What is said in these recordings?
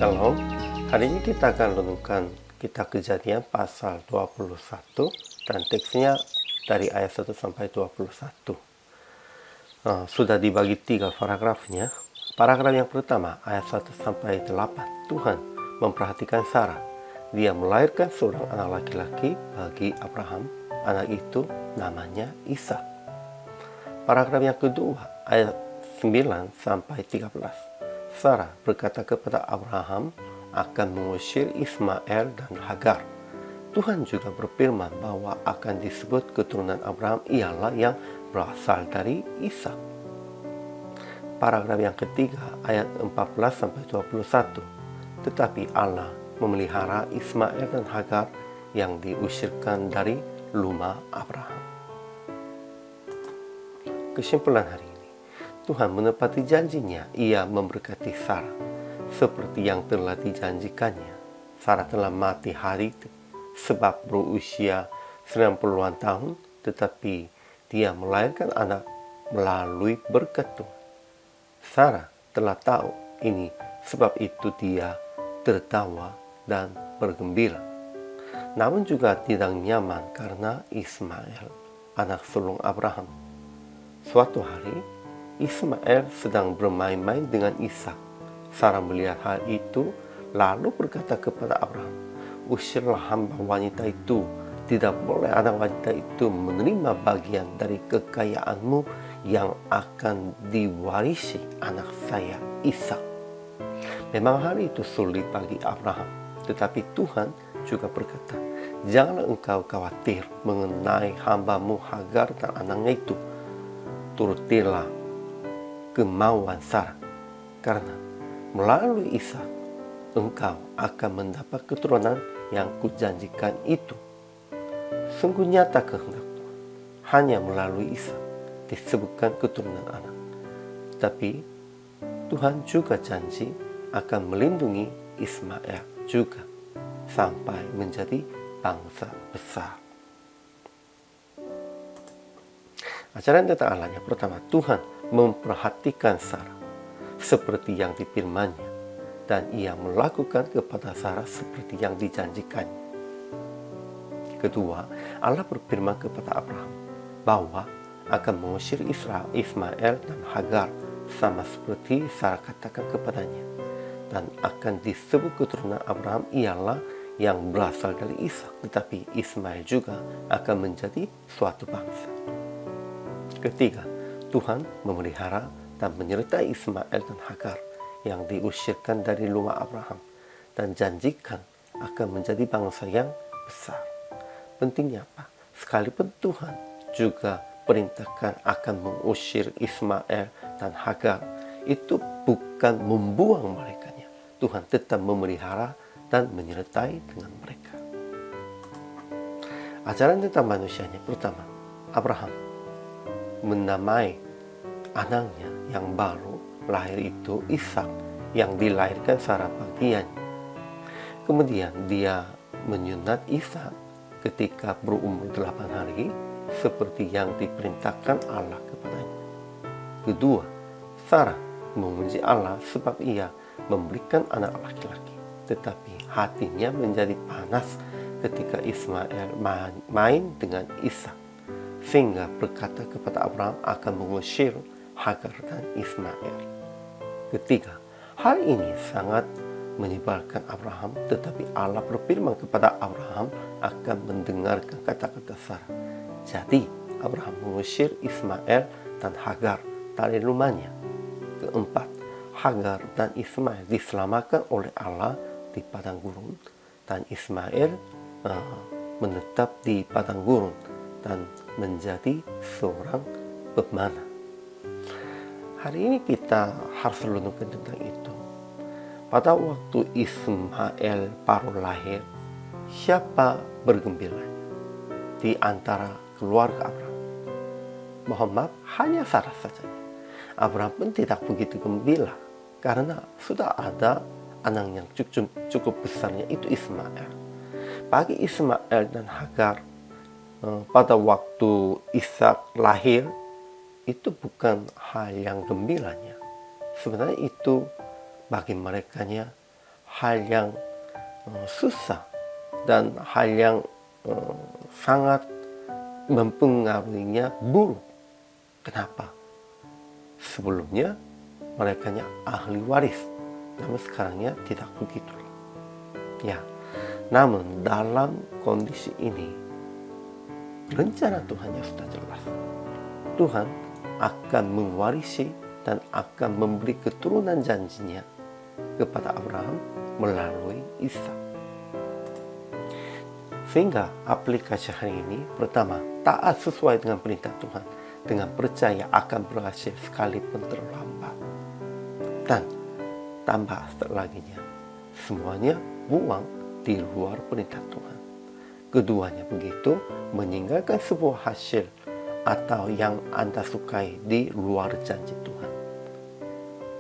Shalom. Hari ini kita akan renungkan Kitab Kejadian pasal 21 dan teksnya dari ayat 1 sampai 21. Sudah dibagi 3 paragrafnya. Paragraf yang pertama ayat 1 sampai 8. Tuhan memperhatikan Sarah. Dia melahirkan seorang anak laki-laki bagi Abraham. Anak itu namanya Ishak. Paragraf yang kedua ayat 9 sampai 13. Sarah berkata kepada Abraham akan mengusir Ismail dan Hagar. Tuhan juga berfirman bahwa akan disebut keturunan Abraham ialah yang berasal dari Ishak. Paragraf yang ketiga ayat 14-21. Tetapi Allah memelihara Ismail dan Hagar yang diusirkan dari rumah Abraham. Kesimpulan hari ini, Tuhan menepati janjinya. Ia memberkati Sarah seperti yang telah dijanjikannya. Sarah telah mati hari itu sebab berusia 90-an tahun, tetapi dia melahirkan anak melalui berkat Tuhan. Sarah telah tahu ini, sebab itu dia tertawa dan bergembira. Namun juga tidak nyaman karena Ismail, anak sulung Abraham. Suatu hari, Ismail sedang bermain-main dengan Ishak. Sarah melihat hal itu, lalu berkata kepada Abraham, "Usirlah hamba wanita itu. Tidak boleh anak wanita itu menerima bagian dari kekayaanmu yang akan diwarisi anak saya, Ishak." Memang hal itu sulit bagi Abraham, tetapi Tuhan juga berkata, "Janganlah engkau khawatir mengenai hambamu Hagar dan anaknya itu. Turutilah kemauan Sarah, karena melalui Ishak engkau akan mendapat keturunan yang kujanjikan itu." Sungguh nyata kehendak Tuhan, hanya melalui Ishak disebutkan keturunan anak. Tapi Tuhan juga janji akan melindungi Ismail juga sampai menjadi bangsa besar. Ajaran tentang Allah yang pertama, Tuhan memperhatikan Sarah seperti yang difirman-Nya, dan ia melakukan kepada Sarah seperti yang dijanjikannya. Kedua, Allah berfirman kepada Abraham bahwa akan mengusir Ismail dan Hagar sama seperti Sarah katakan kepadanya, dan akan disebut keturunan Abraham ialah yang berasal dari Ishak, tetapi Ismail juga akan menjadi suatu bangsa. Ketiga, Tuhan memelihara dan menyertai Ismail dan Hagar yang diusirkan dari rumah Abraham dan janjikan akan menjadi bangsa yang besar. Pentingnya apa? Sekalipun Tuhan juga perintahkan akan mengusir Ismail dan Hagar, itu bukan membuang merekanya. Tuhan tetap memelihara dan menyertai dengan mereka. Ajaran tentang manusianya pertama, Abraham menamai anaknya yang baru lahir itu Ishak yang dilahirkan Sarah bagiannya. Kemudian dia menyunat Ishak ketika berumur 8 hari seperti yang diperintahkan Allah kepadanya. Kedua, Sarah memuji Allah sebab ia memberikan anak laki-laki, tetapi hatinya menjadi panas ketika Ismail main dengan Ishak, sehingga berkata kepada Abraham akan mengusir Hagar dan Ismail. Ketiga, hal ini sangat menyebalkan Abraham, tetapi Allah berfirman kepada Abraham akan mendengarkan kata-kata Sarah. Jadi Abraham mengusir Ismail dan Hagar dari rumahnya. Keempat, Hagar dan Ismail diselamatkan oleh Allah di padang gurun, dan Ismail menetap di padang gurun dan menjadi seorang pemana. Hari ini kita harus renungkan tentang itu. Pada waktu Ismail baru lahir, siapa bergembira di antara keluarga Abraham? Mohon maaf, hanya Sarah saja. Abraham pun tidak begitu gembira karena sudah ada anak yang cukup besarnya, itu Ismail. Bagi Ismail dan Hagar, pada waktu Ishak lahir, itu bukan hal yang gembiranya. Sebenarnya itu bagi merekanya hal yang susah dan hal yang sangat mempengaruhinya buruk. Kenapa? Sebelumnya mereka ahli waris, namun sekarangnya tidak begitu. Ya, namun dalam kondisi ini rencana Tuhan yang sudah jelas. Tuhan akan mewarisi dan akan memberi keturunan janjinya kepada Abraham melalui Ishak. Sehingga aplikasi hari ini, pertama, taat sesuai dengan perintah Tuhan, dengan percaya akan berhasil sekalipun terlambat. Dan tambah lagi, semuanya buang di luar perintah Tuhan. Keduanya begitu, meninggalkan sebuah hasil atau yang Anda sukai di luar janji Tuhan.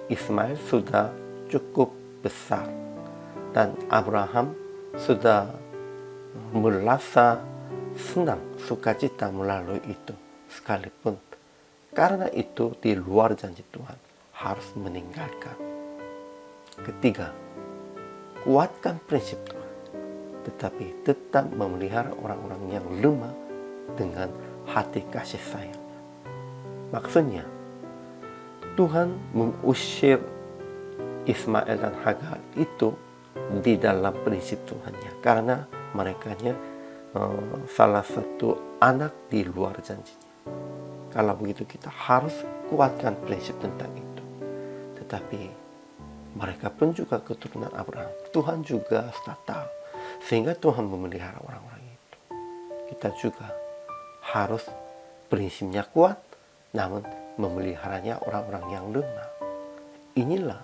Ismail sudah cukup besar dan Abraham sudah merasa senang, sukacita melalui itu. Sekalipun karena itu di luar janji Tuhan, harus meninggalkan. Ketiga, kuatkan prinsip Tuhan, tetapi tetap memelihara orang-orang yang lemah dengan hati kasih sayang. Maksudnya, Tuhan mengusir Ismail dan Hagar itu di dalam prinsip Tuhannya, karena mereka salah satu anak di luar janjinya. Kalau begitu kita harus kuatkan prinsip tentang itu. Tetapi mereka pun juga keturunan Abraham. Tuhan juga sudah tahu, sehingga Tuhan memelihara orang-orang itu. Kita juga harus prinsipnya kuat, namun memeliharanya orang-orang yang lemah. Inilah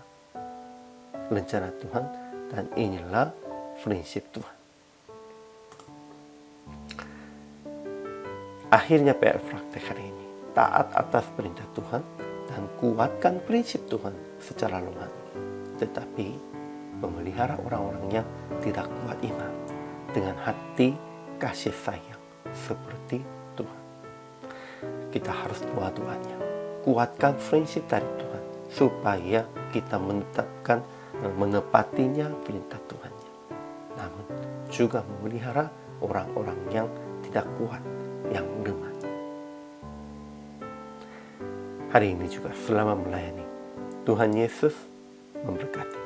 rencana Tuhan dan inilah prinsip Tuhan. Akhirnya PR praktek hari ini, taat atas perintah Tuhan dan kuatkan prinsip Tuhan secara rohani. Tetapi memelihara orang-orang yang tidak kuat iman dengan hati kasih sayang seperti Tuhan. Kita harus dua-duanya. Kuatkan prinsip dari Tuhan supaya kita menepatinya perintah Tuhannya. Namun juga memelihara orang-orang yang tidak kuat, yang lemah. Hari ini juga selama melayani, Tuhan Yesus memberkati.